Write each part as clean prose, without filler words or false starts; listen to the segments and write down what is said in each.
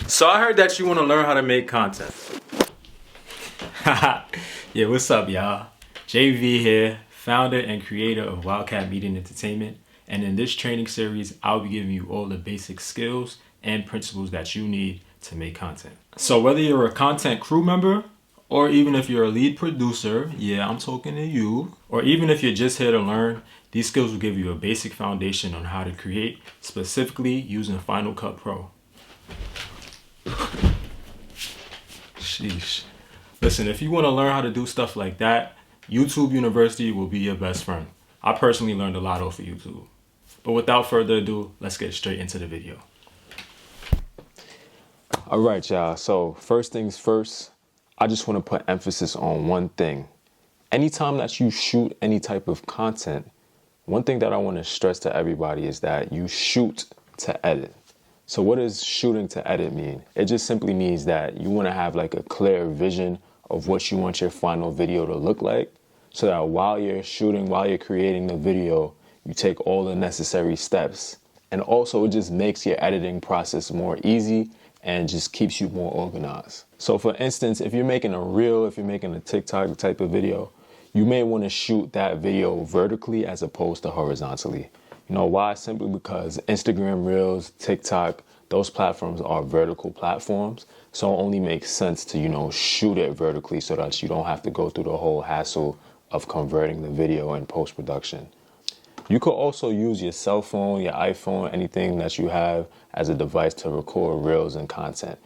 So I heard that you want to learn how to make content. Yeah, what's up, y'all? JV here, founder and creator of Wildcat Media Entertainment. And in this training series, I'll be giving you all the basic skills and principles that you need to make content. So whether you're a content crew member, or even if you're a lead producer, yeah, I'm talking to you, or even if you're just here to learn, these skills will give you a basic foundation on how to create, specifically using Final Cut Pro. Sheesh. Listen, if you want to learn how to do stuff like that, YouTube University will be your best friend. I personally learned a lot off of YouTube. But without further ado, let's get straight into the video. All right, y'all. So first things first, I just want to put emphasis on one thing. Anytime that you shoot any type of content, one thing that I want to stress to everybody is that you shoot to edit. So what does shooting to edit mean? It just simply means that you want to have like a clear vision of what you want your final video to look like, so that while you're shooting, while you're creating the video, you take all the necessary steps. And also it just makes your editing process more easy and just keeps you more organized. So for instance, if you're making a reel, if you're making a TikTok type of video, you may want to shoot that video vertically as opposed to horizontally. You know why? Simply because Instagram Reels, TikTok, those platforms are vertical platforms. So it only makes sense to, shoot it vertically so that you don't have to go through the whole hassle of converting the video in post-production. You could also use your cell phone, your iPhone, anything that you have as a device to record reels and content.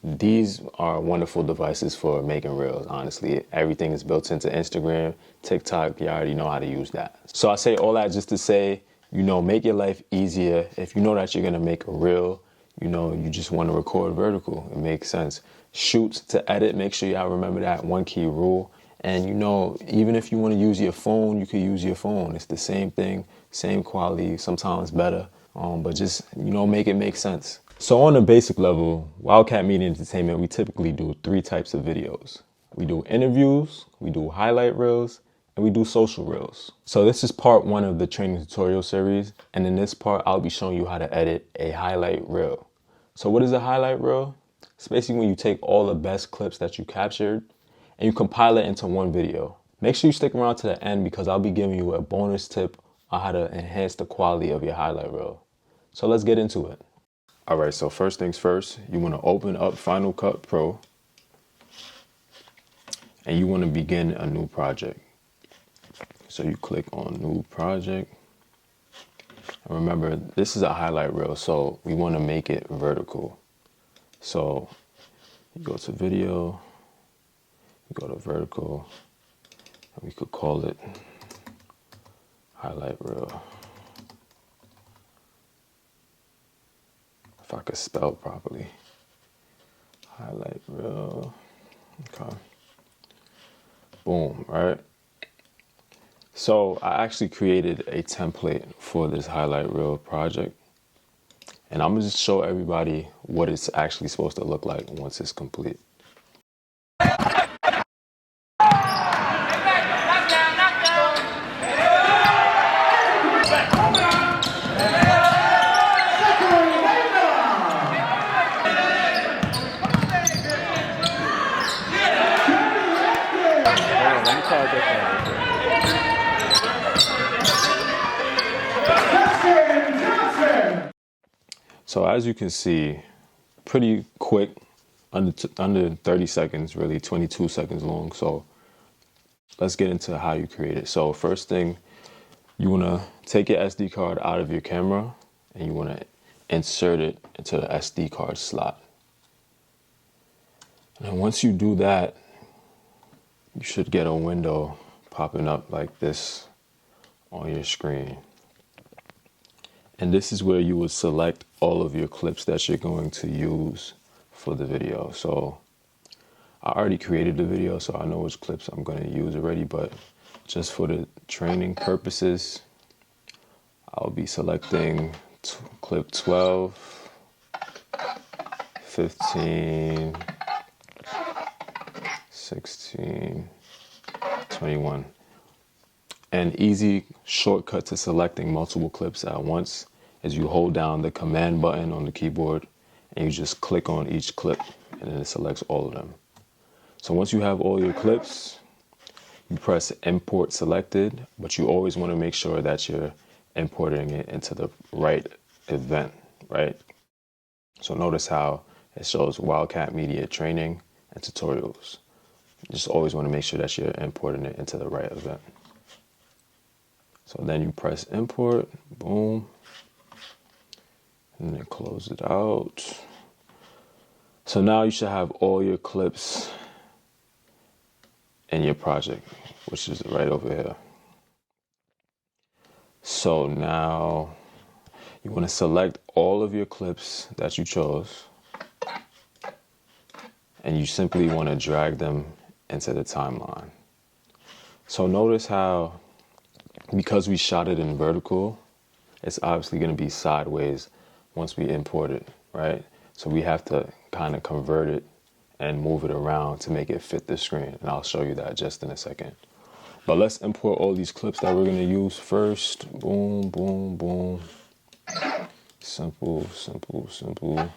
These are wonderful devices for making reels, honestly. Everything is built into Instagram, TikTok, you already know how to use that. So I say all that just to say, make your life easier. If you know that you're gonna make a reel, you just wanna record vertical, it makes sense. Shoot to edit, make sure y'all remember that one key rule. And even if you wanna use your phone, you can use your phone. It's the same thing, same quality, sometimes better, but just, make it make sense. So on a basic level, Wildcat Media Entertainment, we typically do 3 types of videos. We do interviews, we do highlight reels, and we do social reels. So this is part 1 of the training tutorial series. And in this part, I'll be showing you how to edit a highlight reel. So what is a highlight reel? It's basically when you take all the best clips that you captured and you compile it into one video. Make sure you stick around to the end because I'll be giving you a bonus tip on how to enhance the quality of your highlight reel. So let's get into it. All right, so first things first, you want to open up Final Cut Pro and you want to begin a new project. So you click on new project. And remember, this is a highlight reel, so we want to make it vertical. So you go to video, you go to vertical, and we could call it highlight reel. If I could spell properly. Highlight reel. Okay. Boom, right? So I actually created a template for this highlight reel project. And I'm gonna just show everybody what it's actually supposed to look like once it's complete. So as you can see, pretty quick, under 30 seconds, really 22 seconds long. So let's get into how you create it. So first thing, you wanna take your SD card out of your camera and you wanna insert it into the SD card slot. And once you do that, you should get a window popping up like this on your screen. And this is where you would select all of your clips that you're going to use for the video. So I already created the video, so I know which clips I'm going to use already, but just for the training purposes, I'll be selecting clip 12, 15, 16, 21. An easy shortcut to selecting multiple clips at once is you hold down the command button on the keyboard and you just click on each clip and then it selects all of them. So once you have all your clips, you press import selected, but you always want to make sure that you're importing it into the right event, right? So notice how it shows Wildcat Media training and tutorials. You just always want to make sure that you're importing it into the right event. So then you press import, boom, and then close it out. So now you should have all your clips in your project, which is right over here. So now you want to select all of your clips that you chose, and you simply want to drag them into the timeline. So notice how, because we shot it in vertical, it's obviously going to be sideways once we import it, right? So we have to kind of convert it and move it around to make it fit the screen. And I'll show you that just in a second. But let's import all these clips that we're going to use first. Boom, boom, boom. Simple, simple, simple.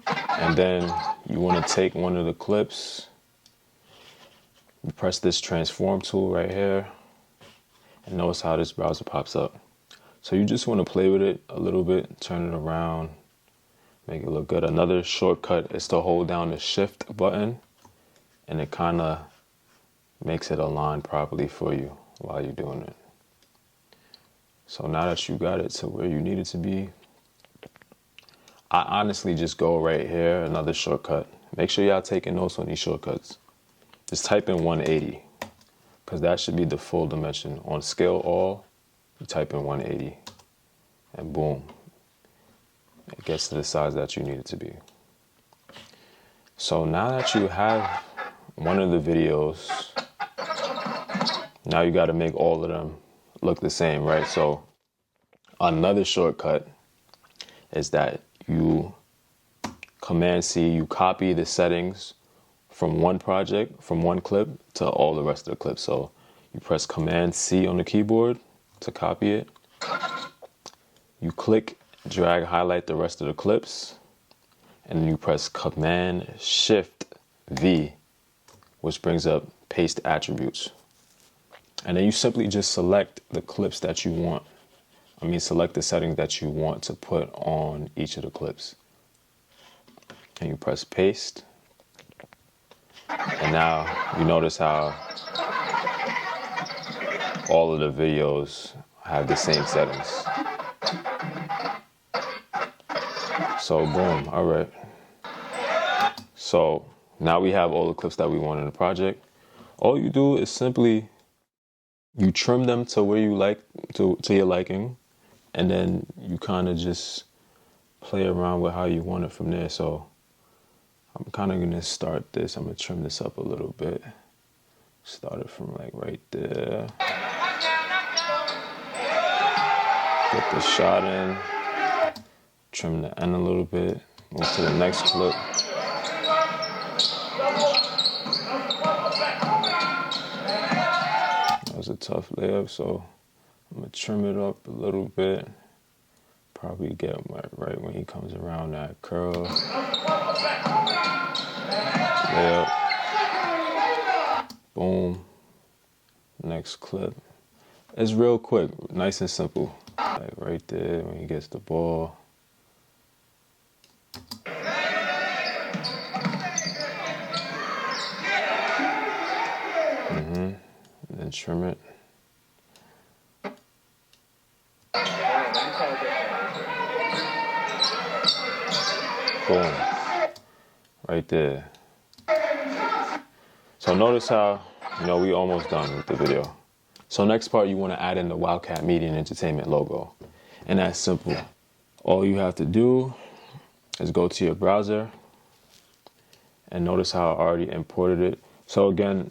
And then you want to take one of the clips. You press this transform tool right here. And notice how this browser pops up. So you just want to play with it a little bit, turn it around, make it look good. Another shortcut is to hold down the shift button, and it kind of makes it align properly for you while you're doing it. So now that you got it to where you need it to be, I honestly just go right here, another shortcut. Make sure y'all taking notes on these shortcuts. Just type in 180, because that should be the full dimension. On scale all, you type in 180, and boom, it gets to the size that you need it to be. So now that you have one of the videos, now you got to make all of them look the same, right? So another shortcut is that you Command C, you copy the settings from one project, from one clip to all the rest of the clips. So you press Command C on the keyboard to copy it. You click, drag, highlight the rest of the clips, and then you press Command Shift V, which brings up paste attributes. And then you simply just select the clips that you want. Select the settings that you want to put on each of the clips. And you press paste. And now you notice how all of the videos have the same settings. So boom, all right. So now we have all the clips that we want in the project. All you do is simply, you trim them to where you like, to your liking, and then you kind of just play around with how you want it from there. So I'm kind of gonna start this. I'm gonna trim this up a little bit. Start it from like right there. Get the shot in. Trim the end a little bit. Move to the next clip. That was a tough layup, so I'm gonna trim it up a little bit. Probably get right when he comes around that curl. Layup. Boom. Next clip. It's real quick, nice and simple. Like right there when he gets the ball. And then trim it. Boom. Right there. So notice how, we almost done with the video. So next part, you want to add in the Wildcat Media and Entertainment logo. And that's simple. All you have to do is go to your browser and notice how I already imported it. So again,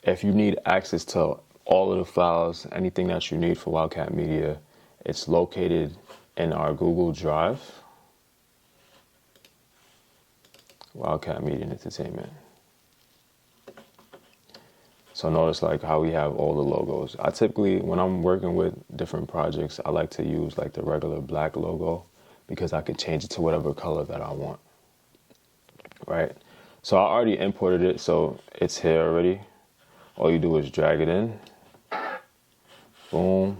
if you need access to all of the files, anything that you need for Wildcat Media, it's located in our Google Drive. Wildcat Media and Entertainment. So notice like how we have all the logos. I typically, when I'm working with different projects, I like to use like the regular black logo, because I could change it to whatever color that I want, right? So I already imported it, so it's here already. All you do is drag it in, boom,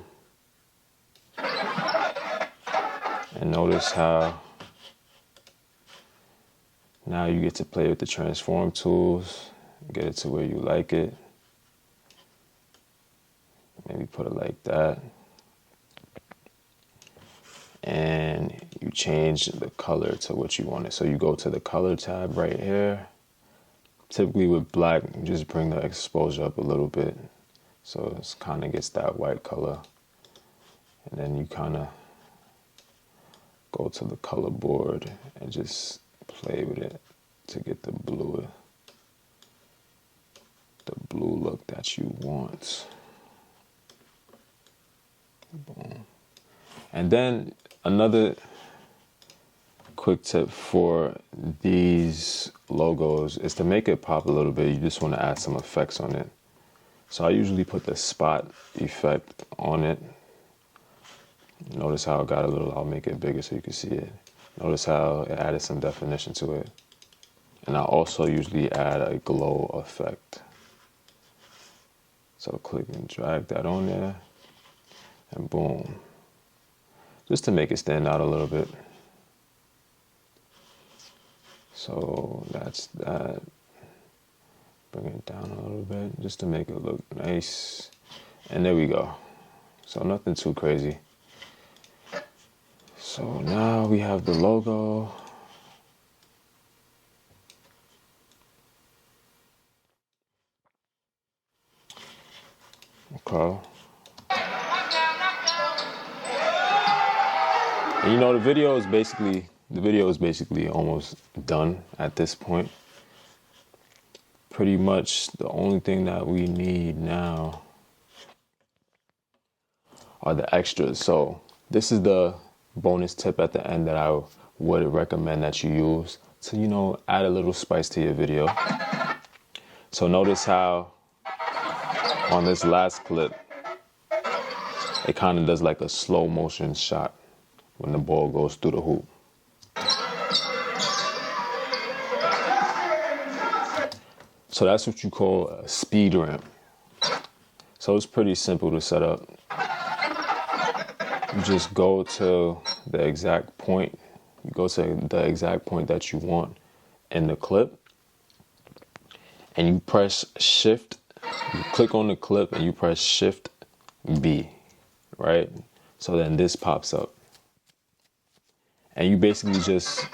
and notice how now you get to play with the transform tools, get it to where you like it. Maybe put it like that. And you change the color to what you want it. So you go to the color tab right here. Typically with black, you just bring the exposure up a little bit. So it kind of gets that white color. And then you kind of go to the color board and just play with it to get the blue look that you want. Boom. And then another quick tip for these logos is to make it pop a little bit. You just want to add some effects on it. So I usually put the spot effect on it. Notice how it got a little, I'll make it bigger so you can see it. Notice how it added some definition to it. And I also usually add a glow effect. So click and drag that on there, and boom. Just to make it stand out a little bit. So that's that. Bring it down a little bit just to make it look nice. And there we go. So nothing too crazy. So now we have the logo. Okay. And you know, the video is basically almost done at this point. Pretty much the only thing that we need now are the extras. So this is the bonus tip at the end that I would recommend that you use to, you know, add a little spice to your video. So notice how on this last clip, it kind of does like a slow motion shot when the ball goes through the hoop. So that's what you call a speed ramp. So it's pretty simple to set up. You just go to the exact point. You go to the exact point that you want in the clip. And you press shift. You click on the clip and you press shift B, right? So then this pops up. And you basically just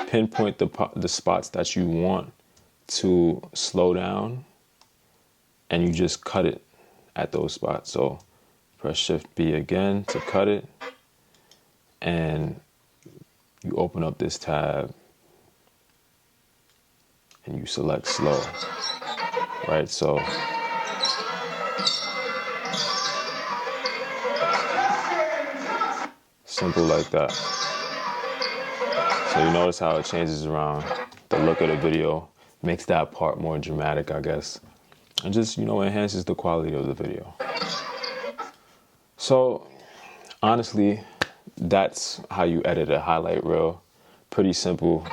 pinpoint the spots that you want to slow down, and you just cut it at those spots. So press shift B again to cut it, and you open up this tab and you select slow, right? So simple like that. So you notice how it changes around the look of the video, makes that part more dramatic, I guess, and just, you know, enhances the quality of the video. So honestly, that's how you edit a highlight reel. Pretty simple.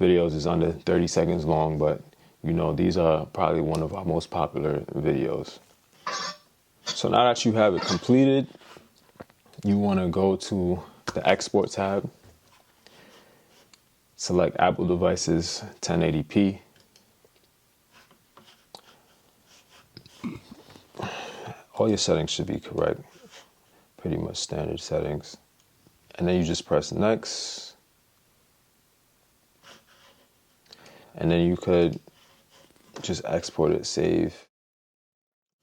Videos is under 30 seconds long, but you know, these are probably one of our most popular videos. So now that you have it completed, you want to go to the export tab. Select Apple devices 1080p. All your settings should be correct. Pretty much standard settings. And then you just press next. And then you could just export it, save,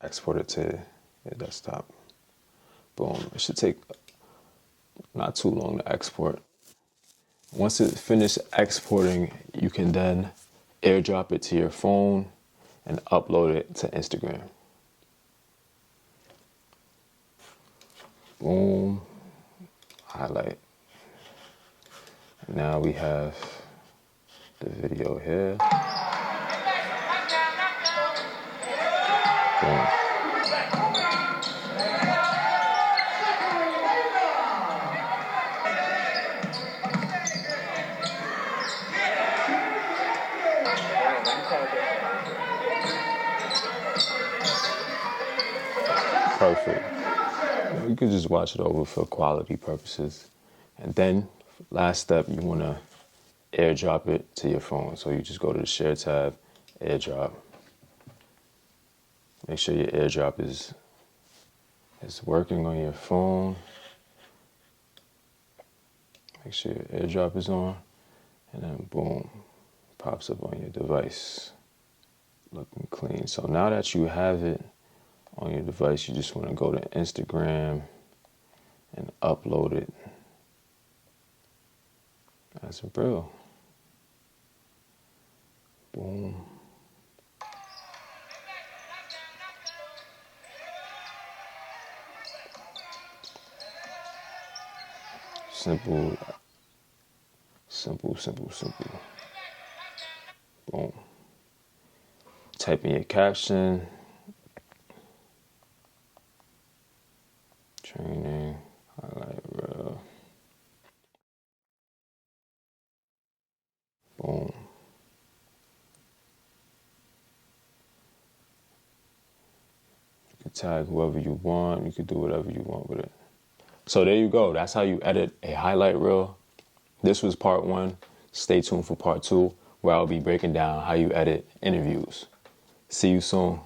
export it to your desktop. Boom. It should take not too long to export. Once it finishes exporting, you can then airdrop it to your phone and upload it to Instagram. Boom. Highlight. And now we have the video here. Boom. perfect. You could just watch it over for quality purposes. And then, last step, you want to airdrop it to your phone. So you just go to the Share tab, airdrop. Make sure your airdrop is working on your phone. Make sure your airdrop is on. And then boom, pops up on your device. Looking clean. So now that you have it on your device, you just want to go to Instagram and upload it as a reel. Boom. Simple. Boom. Type in your caption. Training. Highlight reel. Boom. You can tag whoever you want. You can do whatever you want with it. So there you go. That's how you edit a highlight reel. This was part 1. Stay tuned for part 2, where I'll be breaking down how you edit interviews. See you soon.